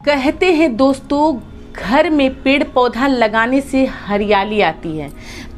कहते हैं दोस्तों, घर में पेड़ पौधा लगाने से हरियाली आती है।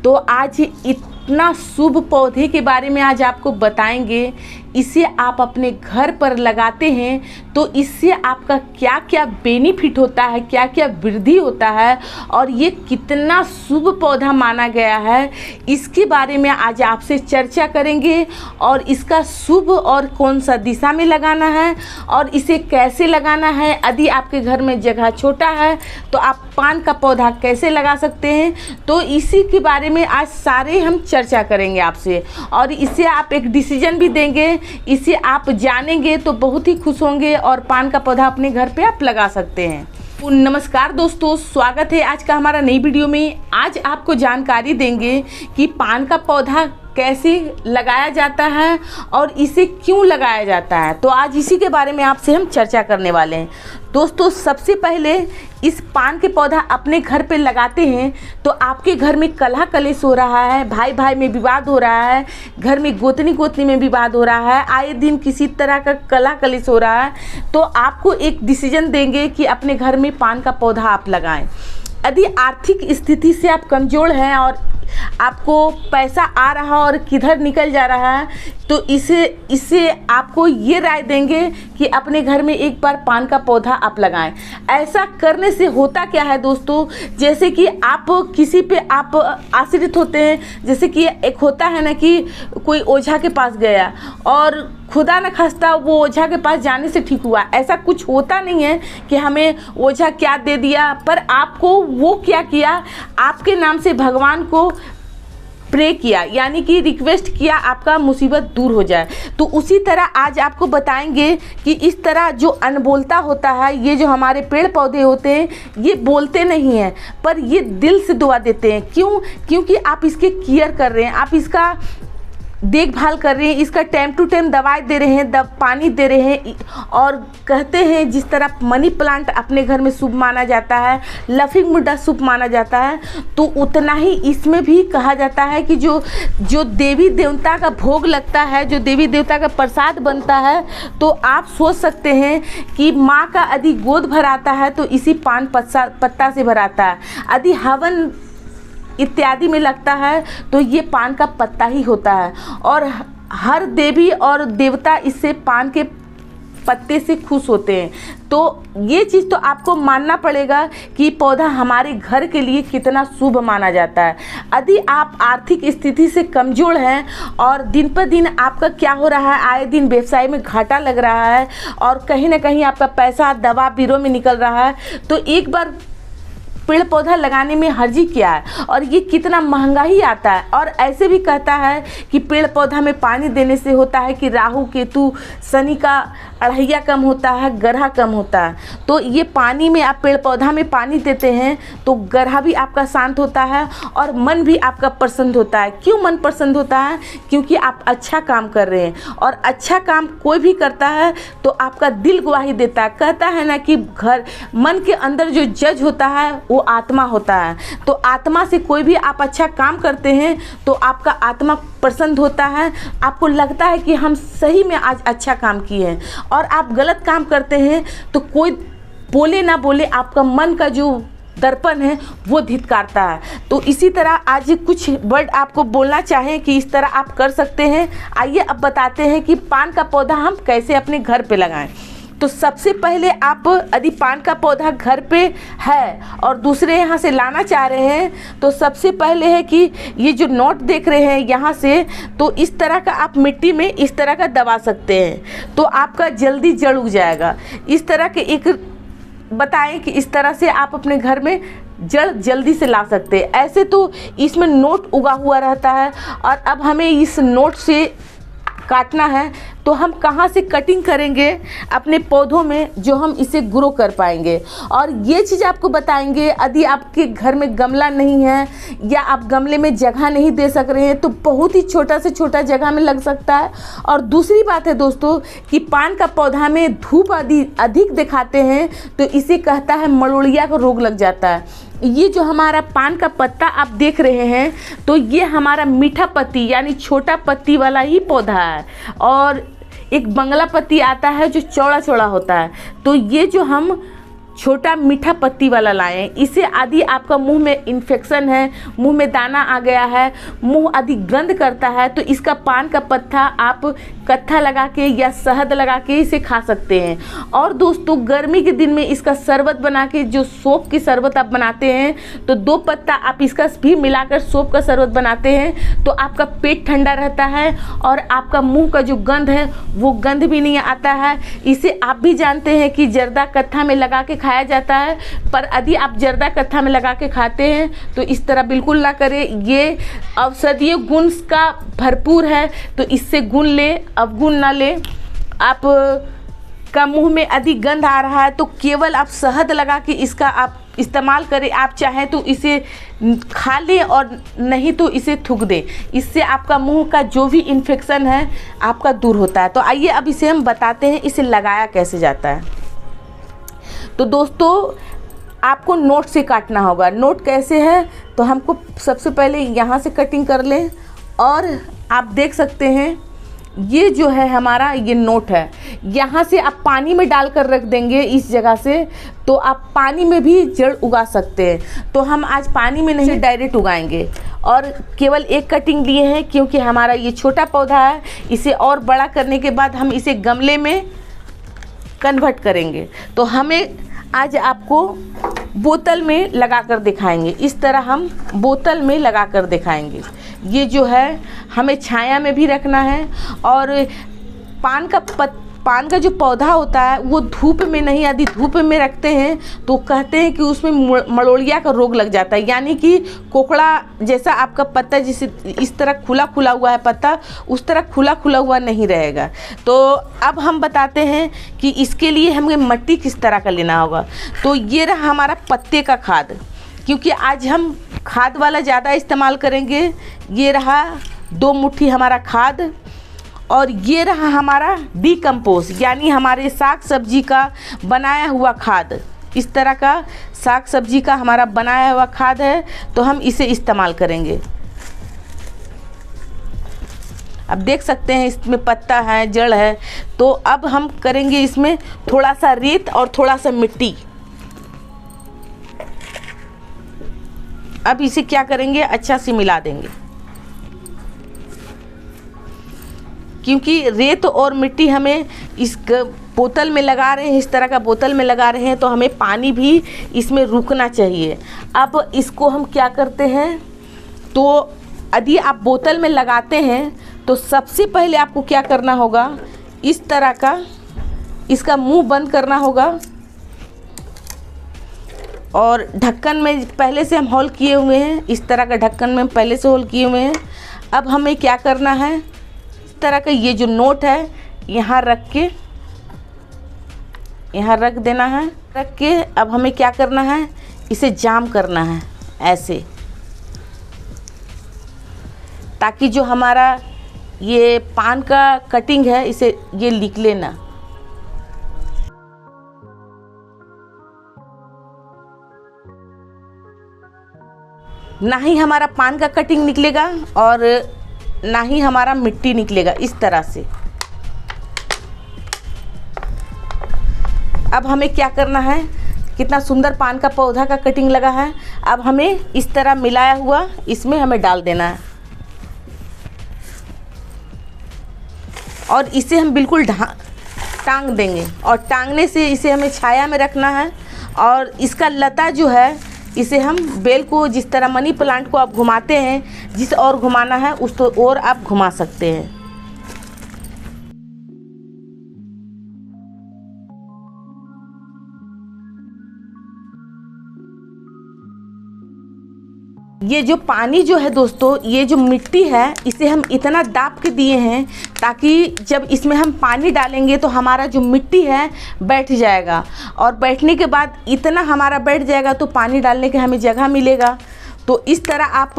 तो आज इतना शुभ पौधे के बारे में आज आपको बताएंगे। इसे आप अपने घर पर लगाते हैं तो इससे आपका क्या क्या बेनिफिट होता है, क्या क्या वृद्धि होता है और ये कितना शुभ पौधा माना गया है, इसके बारे में आज आपसे चर्चा करेंगे। और इसका शुभ और कौन सा दिशा में लगाना है और इसे कैसे लगाना है। यदि आपके घर में जगह छोटा है तो आप पान का पौधा कैसे लगा सकते हैं, तो इसी के बारे में आज सारे हम चर्चा करेंगे आपसे। और इससे आप एक डिसीजन भी देंगे, इसे आप जानेंगे तो बहुत ही खुश होंगे और पान का पौधा अपने घर पे आप लगा सकते हैं। नमस्कार दोस्तों, स्वागत है आज का हमारा नई वीडियो में। आज आपको जानकारी देंगे कि पान का पौधा कैसे लगाया जाता है और इसे क्यों लगाया जाता है। तो आज इसी के बारे में आपसे हम चर्चा करने वाले हैं। दोस्तों, सबसे पहले इस पान के पौधा अपने घर पे लगाते हैं तो आपके घर में कलह कलेश हो रहा है, भाई भाई में विवाद हो रहा है, घर में गोतनी गोतनी में विवाद हो रहा है, आए दिन किसी तरह का कलह कलेश हो रहा है, तो आपको एक डिसीजन देंगे कि अपने घर में पान का पौधा आप लगाएं। यदि आर्थिक स्थिति से आप कमज़ोर हैं और आपको पैसा आ रहा और किधर निकल जा रहा है, तो इसे आपको ये राय देंगे कि अपने घर में एक बार पान का पौधा आप लगाएं। ऐसा करने से होता क्या है दोस्तों, जैसे कि आप किसी पे आप आश्रित होते हैं। जैसे कि एक होता है ना कि कोई ओझा के पास गया और खुदा न खास्ता वो ओझा के पास जाने से ठीक हुआ। ऐसा कुछ होता नहीं है कि हमें ओझा क्या दे दिया, पर आपको वो क्या किया, आपके नाम से भगवान को प्रे किया, यानी कि रिक्वेस्ट किया आपका मुसीबत दूर हो जाए। तो उसी तरह आज आपको बताएंगे कि इस तरह जो अनबोलता होता है, ये जो हमारे पेड़ पौधे होते हैं ये बोलते नहीं हैं पर ये दिल से दुआ देते हैं। क्यों? क्योंकि आप इसके केयर कर रहे हैं, आप इसका देखभाल कर रहे हैं, इसका टाइम टू टाइम दवाई दे रहे हैं, पानी दे रहे हैं। और कहते हैं जिस तरह मनी प्लांट अपने घर में शुभ माना जाता है, लफिंग मुड्डा शुभ माना जाता है, तो उतना ही इसमें भी कहा जाता है कि जो देवी देवता का भोग लगता है, जो देवी देवता का प्रसाद बनता है, तो आप सोच सकते हैं कि माँ का यदि गोद भराता है तो इसी पान पत्ता से भराता है। यदि हवन इत्यादि में लगता है तो ये पान का पत्ता ही होता है। और हर देवी और देवता इससे पान के पत्ते से खुश होते हैं। तो ये चीज़ तो आपको मानना पड़ेगा कि पौधा हमारे घर के लिए कितना शुभ माना जाता है। यदि आप आर्थिक स्थिति से कमज़ोर हैं और दिन पर दिन आपका क्या हो रहा है, आए दिन व्यवसाय में घाटा लग रहा है और कहीं ना कहीं आपका पैसा दवा बीरो में निकल रहा है, तो एक बार पेड़ पौधा लगाने में हर्जी क्या है और ये कितना महंगा ही आता है। और ऐसे भी कहता है कि पेड़ पौधा में पानी देने से होता है कि राहु केतु शनि का अढ़ैया कम होता है, ग्रह कम होता है। तो ये पानी में आप पेड़ पौधा में पानी देते हैं तो ग्रह भी आपका शांत होता है और मन भी आपका प्रसन्न होता है। क्यों मन प्रसन्न होता है? क्योंकि आप अच्छा काम कर रहे हैं। और अच्छा काम कोई भी करता है तो आपका दिल गवाही देता है। कहता है ना कि घर मन के अंदर जो जज होता है वो आत्मा होता है। तो आत्मा से कोई भी आप अच्छा काम करते हैं तो आपका आत्मा प्रसन्न होता है, आपको लगता है कि हम सही में आज अच्छा काम किए हैं। और आप गलत काम करते हैं तो कोई बोले ना बोले आपका मन का जो दर्पण है वो धिक्कारता है। तो इसी तरह आज कुछ वर्ड आपको बोलना चाहें कि इस तरह आप कर सकते हैं। आइए अब बताते हैं कि पान का पौधा हम कैसे अपने घर पे लगाएं। तो सबसे पहले आप यदि पान का पौधा घर पे है और दूसरे यहाँ से लाना चाह रहे हैं, तो सबसे पहले है कि ये जो नोट देख रहे हैं यहाँ से, तो इस तरह का आप मिट्टी में इस तरह का दबा सकते हैं तो आपका जल्दी जड़ उग जाएगा। इस तरह के एक बताएं कि इस तरह से आप अपने घर में जड़ जल्दी से ला सकते हैं। ऐसे तो इसमें नोट उगा हुआ रहता है और अब हमें इस नोट से काटना है, तो हम कहाँ से कटिंग करेंगे अपने पौधों में जो हम इसे ग्रो कर पाएंगे। और ये चीज़ आपको बताएंगे, यदि आपके घर में गमला नहीं है या आप गमले में जगह नहीं दे सक रहे हैं तो बहुत ही छोटा से छोटा जगह में लग सकता है। और दूसरी बात है दोस्तों कि पान का पौधा में धूप अधिक दिखाते हैं तो इसे कहता है मरोड़िया का रोग लग जाता है। ये जो हमारा पान का पत्ता आप देख रहे हैं तो ये हमारा मीठा पत्ती यानी छोटा पत्ती वाला ही पौधा है। और एक बंगला पत्ती आता है जो चौड़ा चौड़ा होता है। तो ये जो हम छोटा मीठा पत्ती वाला लाएं। इसे यदि आपका मुंह में इन्फेक्शन है, मुंह में दाना आ गया है, मुंह आदि गंद करता है, तो इसका पान का पत्ता आप कत्था लगा के या शहद लगा के इसे खा सकते हैं। और दोस्तों गर्मी के दिन में इसका शरबत बना के, जो सोप की शरबत आप बनाते हैं, तो 2 पत्ता आप इसका भी मिलाकर सोप का शरबत बनाते हैं तो आपका पेट ठंडा रहता है और आपका मुंह का जो गंध है वो गंध भी नहीं आता है। इसे आप भी जानते हैं कि जर्दा कत्था में लगा के खाया जाता है, पर यदि आप जर्दा कत्था में लगा के खाते हैं तो इस तरह बिल्कुल ना करें। ये औषधीय गुण का भरपूर है, तो इससे गुण ले, अवगुण ना ले। आप का मुंह में अधिक गंध आ रहा है तो केवल आप शहद लगा के इसका आप इस्तेमाल करें। आप चाहें तो इसे खा लें और नहीं तो इसे थूक दें। इससे आपका मुंह का जो भी इन्फेक्शन है आपका दूर होता है। तो आइए अब इसे हम बताते हैं इसे लगाया कैसे जाता है। तो दोस्तों आपको नोट से काटना होगा। नोट कैसे है, तो हमको सबसे पहले यहाँ से कटिंग कर लें और आप देख सकते हैं ये जो है हमारा ये नोट है। यहाँ से आप पानी में डालकर रख देंगे इस जगह से, तो आप पानी में भी जड़ उगा सकते हैं। तो हम आज पानी में नहीं डायरेक्ट उगाएंगे और केवल एक कटिंग लिए हैं क्योंकि हमारा ये छोटा पौधा है। इसे और बड़ा करने के बाद हम इसे गमले में कन्वर्ट करेंगे। तो हमें आज आपको बोतल में लगाकर दिखाएंगे। इस तरह हम बोतल में लगाकर दिखाएंगे। ये जो है हमें छाया में भी रखना है और पान का जो पौधा होता है वो धूप में नहीं, यदि धूप में रखते हैं तो कहते हैं कि उसमें मड़ोलिया का रोग लग जाता है, यानी कि कोकड़ा जैसा आपका पत्ता जिसे इस तरह खुला खुला हुआ है पत्ता, उस तरह खुला खुला हुआ नहीं रहेगा। तो अब हम बताते हैं कि इसके लिए हमें मिट्टी किस तरह का लेना होगा। तो ये रहा हमारा पत्ते का खाद, क्योंकि आज हम खाद वाला ज़्यादा इस्तेमाल करेंगे। ये रहा 2 मुट्ठी हमारा खाद और ये रहा हमारा डीकम्पोज, यानी हमारे साग सब्जी का बनाया हुआ खाद। इस तरह का साग सब्जी का हमारा बनाया हुआ खाद है, तो हम इसे इस्तेमाल करेंगे। अब देख सकते हैं इसमें पत्ता है, जड़ है। तो अब हम करेंगे इसमें थोड़ा सा रेत और थोड़ा सा मिट्टी। अब इसे क्या करेंगे, अच्छा से मिला देंगे, क्योंकि रेत और मिट्टी हमें इस बोतल में लगा रहे हैं, इस तरह का बोतल में लगा रहे हैं, तो हमें पानी भी इसमें रुकना चाहिए। अब इसको हम क्या करते हैं, तो यदि आप बोतल में लगाते हैं तो सबसे पहले आपको क्या करना होगा, इस तरह का इसका मुंह बंद करना होगा और ढक्कन में पहले से हम होल किए हुए हैं। इस तरह का ढक्कन में हम पहले से होल किए हुए हैं। अब हमें क्या करना है, इस तरह का ये जो नोट है यहाँ रख के, यहाँ रख देना है। रख के अब हमें क्या करना है, इसे जाम करना है ऐसे, ताकि जो हमारा ये पान का कटिंग है इसे ये निकले ना। ना ही हमारा पान का कटिंग निकलेगा और ना ही हमारा मिट्टी निकलेगा। इस तरह से अब हमें क्या करना है, कितना सुंदर पान का पौधा का कटिंग लगा है। अब हमें इस तरह मिलाया हुआ इसमें हमें डाल देना है और इसे हम बिल्कुल टांग देंगे। और टांगने से इसे हमें छाया में रखना है। और इसका लता जो है, इसे हम बेल को जिस तरह मनी प्लांट को आप घुमाते हैं, जिस और घुमाना है उस तो और आप घुमा सकते हैं। ये जो पानी जो है दोस्तों, ये जो मिट्टी है, इसे हम इतना दाब के दिए हैं ताकि जब इसमें हम पानी डालेंगे तो हमारा जो मिट्टी है बैठ जाएगा। और बैठने के बाद इतना हमारा बैठ जाएगा तो पानी डालने के हमें जगह मिलेगा। तो इस तरह आप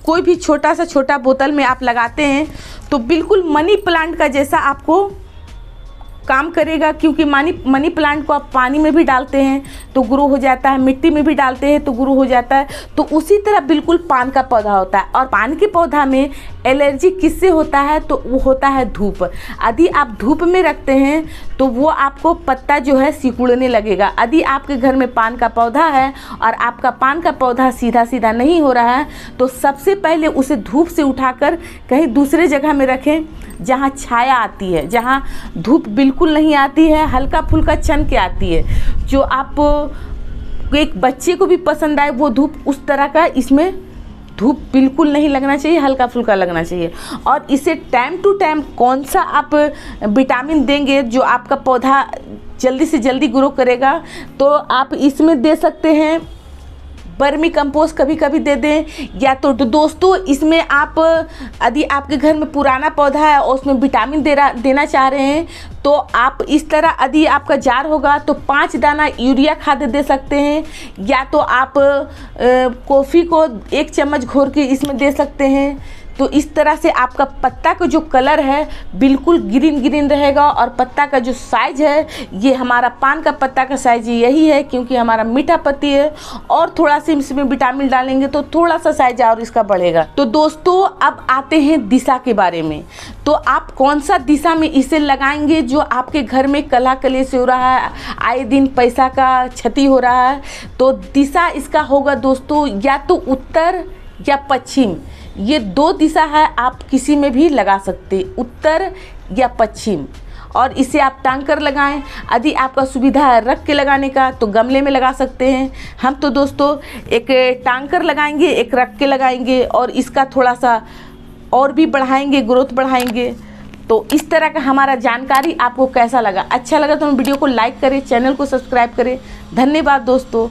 कोई भी छोटा सा छोटा बोतल में आप लगाते हैं तो बिल्कुल मनी प्लांट का जैसा आपको काम करेगा, क्योंकि मनी प्लांट को आप पानी में भी डालते हैं तो ग्रो हो जाता है, मिट्टी में भी डालते हैं तो ग्रो हो जाता है। तो उसी तरह बिल्कुल पान का पौधा होता है। और पान के पौधा में एलर्जी किससे होता है? तो वो होता है धूप। यदि आप धूप में रखते हैं तो वो आपको पत्ता जो है सिकुड़ने लगेगा। यदि आपके घर में पान का पौधा है और आपका पान का पौधा सीधा सीधा नहीं हो रहा है तो सबसे पहले उसे धूप से उठाकर कहीं दूसरे जगह में रखें जहाँ छाया आती है, जहाँ धूप बिल्कुल नहीं आती है, हल्का फुल्का छन के आती है, जो आप एक बच्चे को भी पसंद आए वो धूप उस तरह का। इसमें धूप बिल्कुल नहीं लगना चाहिए, हल्का फुल्का लगना चाहिए। और इसे टाइम टू टाइम कौन सा आप विटामिन देंगे जो आपका पौधा जल्दी से जल्दी ग्रो करेगा, तो आप इसमें दे सकते हैं वर्मी कंपोस्ट कभी कभी दे दें, या तो दोस्तों इसमें आप यदि आपके घर में पुराना पौधा है और उसमें विटामिन देना चाह रहे हैं तो आप इस तरह, यदि आपका जार होगा तो 5 दाना यूरिया खाद दे सकते हैं, या तो आप कॉफ़ी को 1 चम्मच घोर के इसमें दे सकते हैं। तो इस तरह से आपका पत्ता का जो कलर है बिल्कुल ग्रीन ग्रीन रहेगा। और पत्ता का जो साइज है, ये हमारा पान का पत्ता का साइज यही है, क्योंकि हमारा मीठा पत्ती है। और थोड़ा सा इसमें विटामिन डालेंगे तो थोड़ा सा साइज और इसका बढ़ेगा। तो दोस्तों अब आते हैं दिशा के बारे में। तो आप कौन सा दिशा में इसे लगाएंगे जो आपके घर में कलह कलेश हो रहा है, आए दिन पैसा का क्षति हो रहा है? तो दिशा इसका होगा दोस्तों या तो उत्तर या पश्चिम। ये 2 दिशा है, आप किसी में भी लगा सकते, उत्तर या पश्चिम। और इसे आप टांग कर लगाएं। यदि आपका सुविधा है रख के लगाने का तो गमले में लगा सकते हैं। हम तो दोस्तों एक टांग कर लगाएंगे, एक रख के लगाएंगे और इसका थोड़ा सा और भी बढ़ाएंगे, ग्रोथ बढ़ाएंगे। तो इस तरह का हमारा जानकारी आपको कैसा लगा? अच्छा लगा तो वीडियो को लाइक करें, चैनल को सब्सक्राइब करें। धन्यवाद दोस्तों।